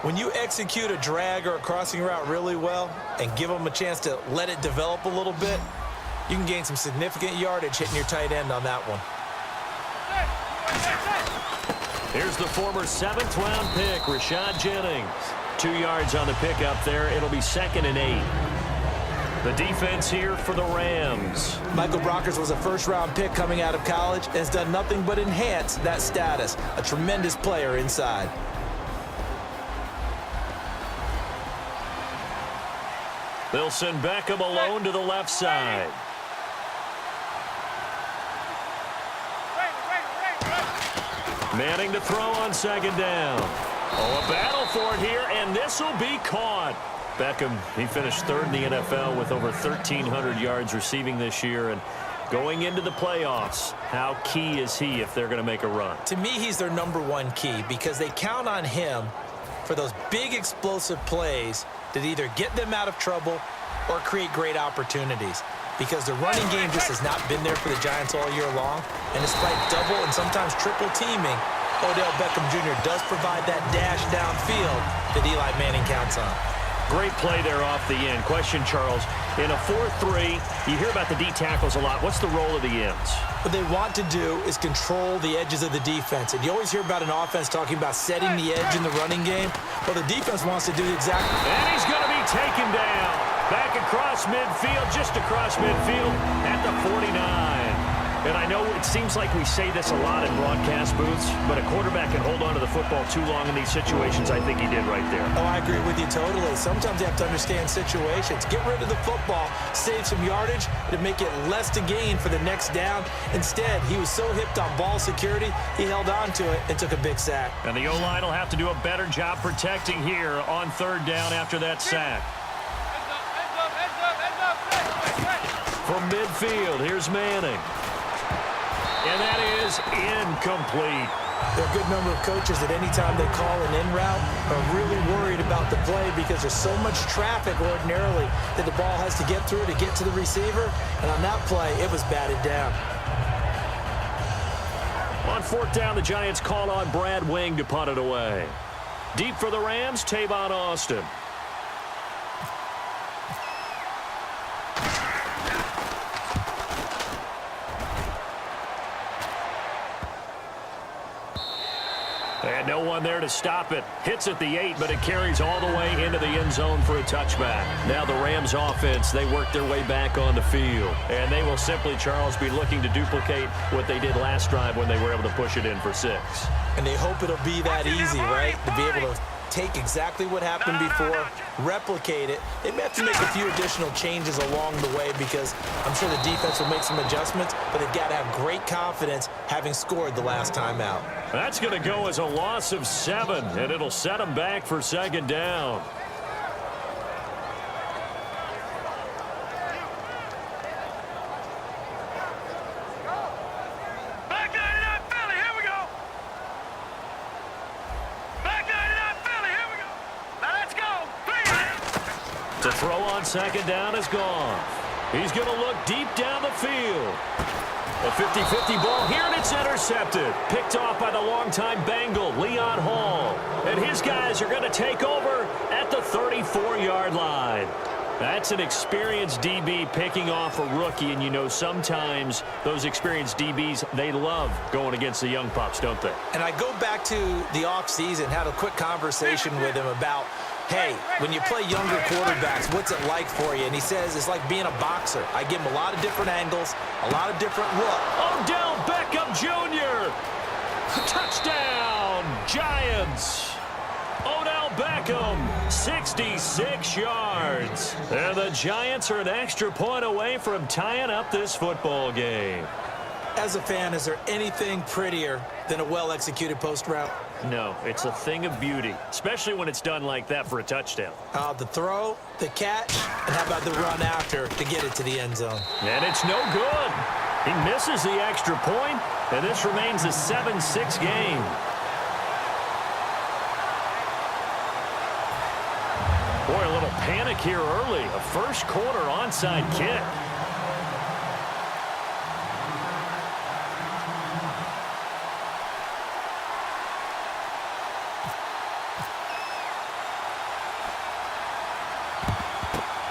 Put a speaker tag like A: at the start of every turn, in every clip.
A: When you execute a drag or a crossing route really well and give them a chance to let it develop a little bit, you can gain some significant yardage hitting your tight end on that one.
B: Here's the former 7th-round pick, Rashad Jennings. 2 yards on the pickup there. It'll be 2nd and 8. The defense here for the Rams.
A: Michael Brockers was a first-round pick coming out of college and has done nothing but enhance that status. A tremendous player inside.
B: They'll send Beckham alone to the left side. Manning to throw on 2nd down. Oh, a battle for it here, and this will be caught. Beckham, he finished 3rd in the NFL with over 1,300 yards receiving this year. And going into the playoffs, how key is he if they're going to make a run?
A: To me, he's their #1 key because they count on him for those big explosive plays that either get them out of trouble or create great opportunities. Because the running game just has not been there for the Giants all year long. And despite double and sometimes triple teaming, Odell Beckham Jr. does provide that dash downfield that Eli Manning counts on.
B: Great play there off the end. Question, Charles, in a 4-3, you hear about the D tackles a lot. What's the role of the ends?
A: What they want to do is control the edges of the defense. And you always hear about an offense talking about setting the edge in the running game. Well, the defense wants to do exactly.
B: And he's going to be taken down. Back across midfield, just across midfield at the 49. And I know it seems like we say this a lot in broadcast booths, but a quarterback can hold on to the football too long in these situations. I think he did right there.
A: Oh, I agree with you totally. Sometimes you have to understand situations. Get rid of the football, save some yardage to make it less to gain for the next down. Instead, he was so hipped on ball security, he held on to it and took a big sack.
B: And the O-line will have to do a better job protecting here on 3rd down after that sack. From midfield, here's Manning. And that is incomplete.
A: There are a good number of coaches that any time they call an in route are really worried about the play because there's so much traffic ordinarily that the ball has to get through to get to the receiver. And on that play, it was batted down.
B: On 4th down, the Giants call on Brad Wing to punt it away. Deep for the Rams, Tavon Austin. And no one there to stop it. Hits at the 8, but it carries all the way into the end zone for a touchback. Now the Rams offense, they work their way back on the field. And they will simply, Charles, be looking to duplicate what they did last drive when they were able to push it in for 6.
A: And they hope it'll be that easy, right? To be able to take exactly what happened before, replicate it. They may have to make a few additional changes along the way because I'm sure the defense will make some adjustments, but they've got to have great confidence having scored the last time out.
B: That's going to go as a loss of 7, and it'll set them back for 2nd down. To throw on 2nd down is gone. He's going to look deep down the field. A 50-50 ball here, and it's intercepted. Picked off by the longtime Bengal, Leon Hall. And his guys are going to take over at the 34-yard line. That's an experienced DB picking off a rookie, and you know sometimes those experienced DBs, they love going against the young pups, don't they?
A: And I go back to the offseason, had a quick conversation with him about, hey, when you play younger quarterbacks, what's it like for you? And he says it's like being a boxer. I give him a lot of different angles, a lot of different looks.
B: Odell Beckham Jr. Touchdown, Giants. Odell Beckham, 66 yards. And the Giants are an extra point away from tying up this football game.
A: As a fan, is there anything prettier than a well-executed post route?
B: No, it's a thing of beauty, especially when it's done like that for a touchdown.
A: The throw, the catch, and how about the run after to get it to the end zone?
B: And it's no good. He misses the extra point, and this remains a 7-6 game. Boy, a little panic here early. A first-quarter onside kick.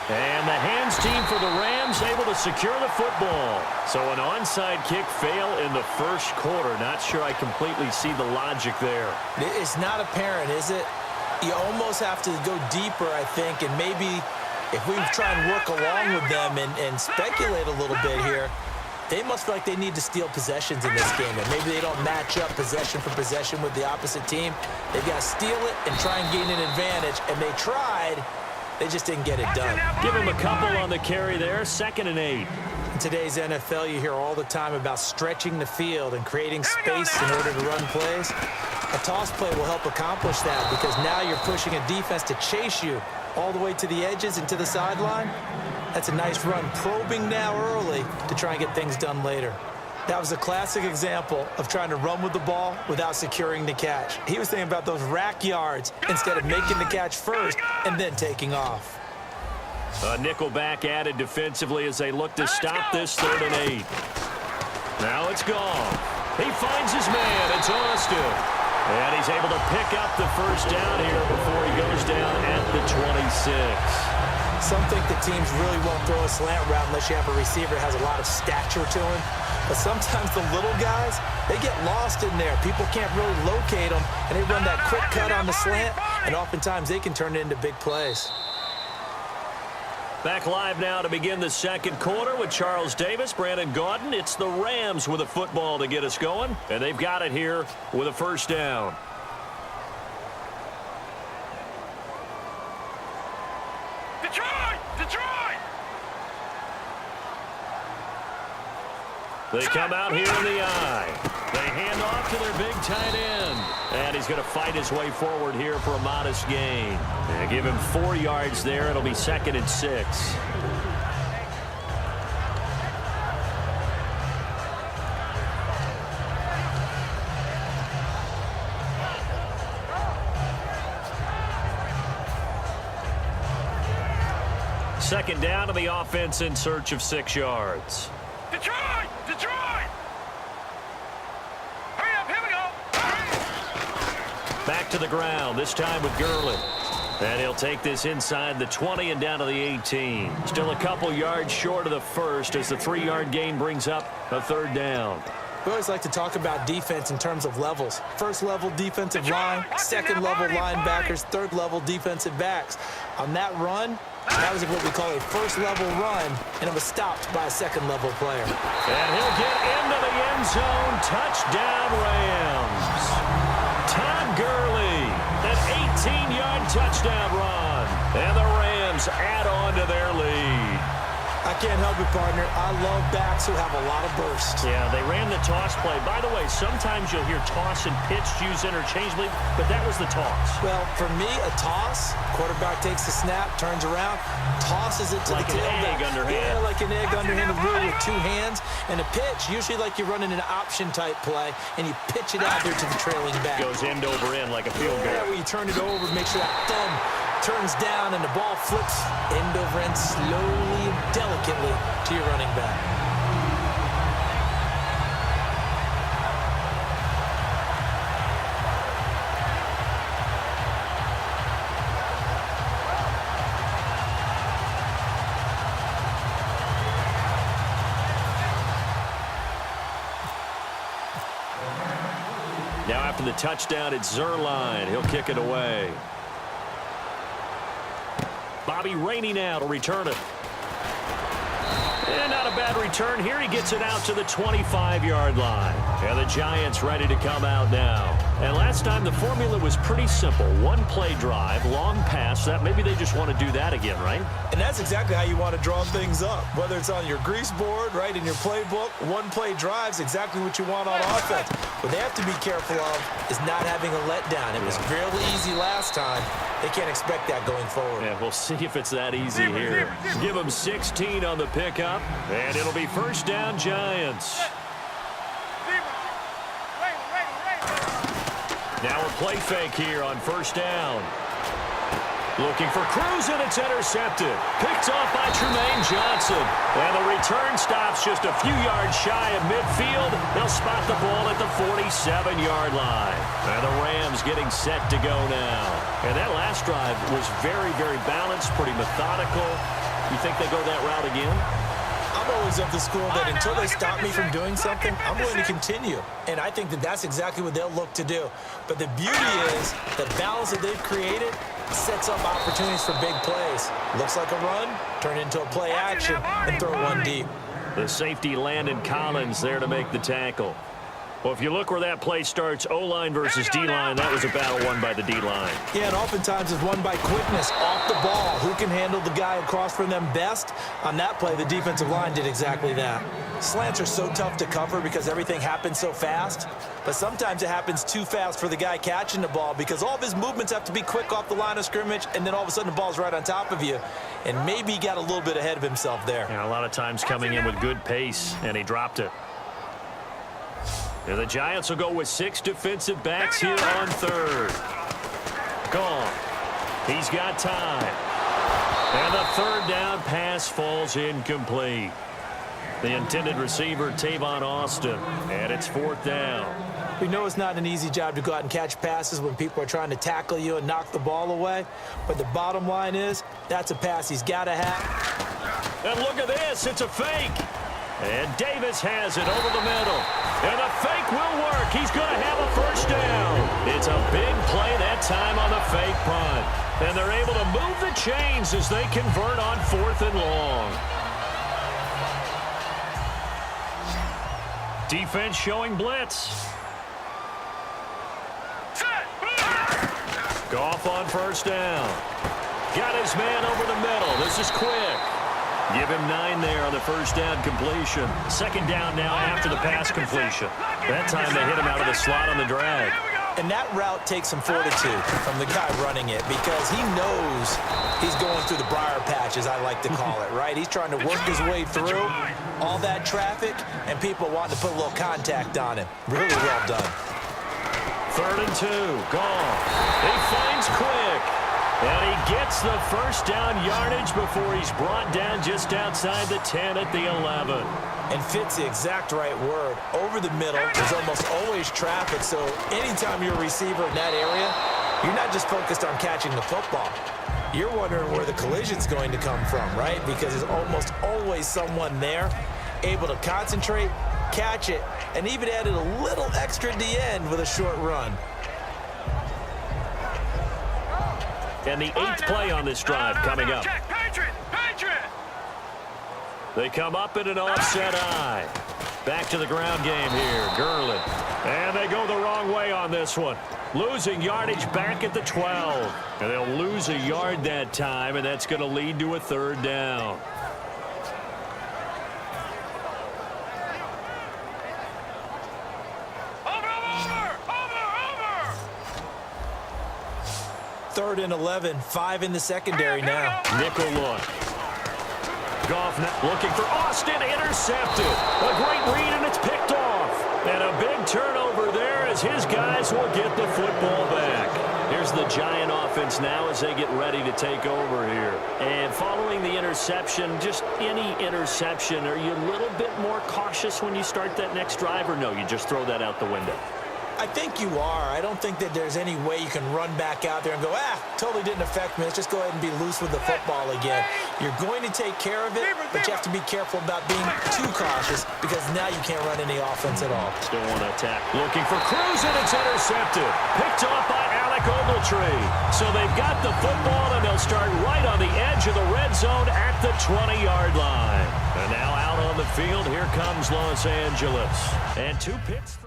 B: And the hands team for the Rams able to secure the football. So an onside kick fail in the first quarter. Not sure I completely see the logic there.
A: It's not apparent, is it? You almost have to go deeper, I think, and maybe if we try and work along with them and speculate a little bit here, they must feel like they need to steal possessions in this game, and maybe they don't match up possession for possession with the opposite team. They've got to steal it and try and gain an advantage, and they tried. They just didn't get it done.
B: Give them a couple on the carry there, 2nd and 8.
A: In today's NFL, you hear all the time about stretching the field and creating space in order to run plays. A toss play will help accomplish that because now you're pushing a defense to chase you all the way to the edges and to the sideline. That's a nice run, probing now early to try and get things done later. That was a classic example of trying to run with the ball without securing the catch. He was thinking about those rack yards instead of making the catch first and then taking off.
B: A nickel back added defensively as they look to stop this 3rd and 8. Now it's gone. He finds his man. It's Austin. And he's able to pick up the first down here before he goes down at the 26.
A: Some think the teams really won't throw a slant route unless you have a receiver that has a lot of stature to him. But sometimes the little guys, they get lost in there. People can't really locate them, and they run that quick cut on the slant, and oftentimes they can turn it into big plays.
B: Back live now to begin the second quarter with Charles Davis, Brandon Gaudin. It's the Rams with a football to get us going, and they've got it here with a first down. They come out here in the eye. They hand off to their big tight end. And he's going to fight his way forward here for a modest gain. And give him 4 yards there. It'll be 2nd and 6. Second down to the offense in search of 6 yards.
C: Detroit! Hurry up, here we go!
B: Back to the ground, this time with Gurley. And he'll take this inside the 20 and down to the 18. Still a couple yards short of the first as the 3-yard gain brings up a 3rd down.
A: We always like to talk about defense in terms of levels. First level defensive line, second level linebackers, third level defensive backs. On that run, that was what we call a first level run, and it was stopped by a second level player.
B: And he'll get into the end zone. Touchdown Rams. Todd Gurley, an 18-yard touchdown run. And the Rams add on to their lead.
A: I can't help it, partner. I love backs who have a lot of burst.
B: Yeah, they ran the toss play. By the way, sometimes you'll hear toss and pitch used interchangeably, but that was the toss.
A: Well, for me, a toss, quarterback takes the snap, turns around, tosses it to
B: like
A: the
B: Like an
A: tailback.
B: egg underhand.
A: Yeah, like an egg underhand, really with 2 hands. And a pitch, usually like you're running an option-type play, and you pitch it out there to the trailing back.
B: Goes end over end like a field goal.
A: Yeah, where you turn it over, make sure that thumb turns down and the ball flips end over end slowly and delicately to your running back.
B: Now after the touchdown, it's Zerline. He'll kick it away. Bobby Rainey now to return it. And not a bad return here. He gets it out to the 25-yard line. And the Giants ready to come out now. And last time the formula was pretty simple. 1-play drive, long pass. That maybe they just want to do that again, right?
A: And that's exactly how you want to draw things up. Whether it's on your grease board, right, in your playbook, 1-play drive's exactly what you want on offense. What they have to be careful of is not having a letdown. It was fairly easy last time. They can't expect that going forward.
B: Yeah, we'll see if it's that easy here. Give them 16 on the pickup, and it'll be first down Giants. Now a play fake here on first down. Looking for Cruz, and it's intercepted. Picked off by Tremaine Johnson. And the return stops just a few yards shy of midfield. They'll spot the ball at the 47-yard line. And the Rams getting set to go now. And that last drive was very, very balanced, pretty methodical. You think they go that route again?
A: I'm always of the school that until they stop me from doing something, I'm going to continue. And I think that that's exactly what they'll look to do. But the beauty is the balance that they've created sets up opportunities for big plays. Looks like a run, turn it into a play action, and throw one deep.
B: The safety Landon Collins there to make the tackle. Well, if you look where that play starts, O-line versus D-line, that was a battle won by the D-line.
A: Yeah, and oftentimes it's won by quickness, off the ball. Who can handle the guy across from them best? On that play, the defensive line did exactly that. Slants are so tough to cover because everything happens so fast, but sometimes it happens too fast for the guy catching the ball because all of his movements have to be quick off the line of scrimmage, and then all of a sudden the ball's right on top of you, and maybe he got a little bit ahead of himself there.
B: Yeah, a lot of times coming in with good pace, and he dropped it. And the Giants will go with 6 defensive backs here on third. Gone. He's got time. And the third down pass falls incomplete. The intended receiver, Tavon Austin. And it's 4th down.
A: We know it's not an easy job to go out and catch passes when people are trying to tackle you and knock the ball away. But the bottom line is, that's a pass he's got to have.
B: And look at this. It's a fake. And Davis has it over the middle. And the fake will work. He's going to have a first down. It's a big play that time on the fake punt. And they're able to move the chains as they convert on 4th and long. Defense showing blitz. Goff on first down. Got his man over the middle. This is quick. Give him 9 there on the first down completion. 2nd down now after the pass completion. That time they hit him out of the slot on the drag.
A: And that route takes some fortitude from the guy running it because he knows he's going through the briar patch, as I like to call it, right? He's trying to work his way through all that traffic, and people want to put a little contact on him. Really well done.
B: 3rd and 2. Gone. He finds Quick. And he gets the first down yardage before he's brought down just outside the 10 at the 11.
A: And fits the exact right word. Over the middle, there's almost always traffic, so anytime you're a receiver in that area, you're not just focused on catching the football. You're wondering where the collision's going to come from, right? Because there's almost always someone there able to concentrate, catch it, and even added a little extra at the end with a short run.
B: And the 8th play on this drive coming up. They come up in an offset eye. Back to the ground game here. Gurley. And they go the wrong way on this one. Losing yardage back at the 12. And they'll lose a yard that time, and that's going to lead to a 3rd down.
A: Third and 11, 5 in the secondary now.
B: Nickel look. Goff looking for Austin, intercepted. A great read, and it's picked off. And a big turnover there as his guys will get the football back. Here's the Giant offense now as they get ready to take over here. And following the interception, just any interception, are you a little bit more cautious when you start that next drive, or no, you just throw that out the window?
A: I think you are. I don't think that there's any way you can run back out there and go, totally didn't affect me. Let's just go ahead and be loose with the football again. You're going to take care of it, but you have to be careful about being too cautious because now you can't run any offense at all.
B: Still want to attack. Looking for Cruz, and it's intercepted. Picked off by Alec Ogletree. So they've got the football, and they'll start right on the edge of the red zone at the 20-yard line. And now out on the field, here comes Los Angeles. And 2 picks.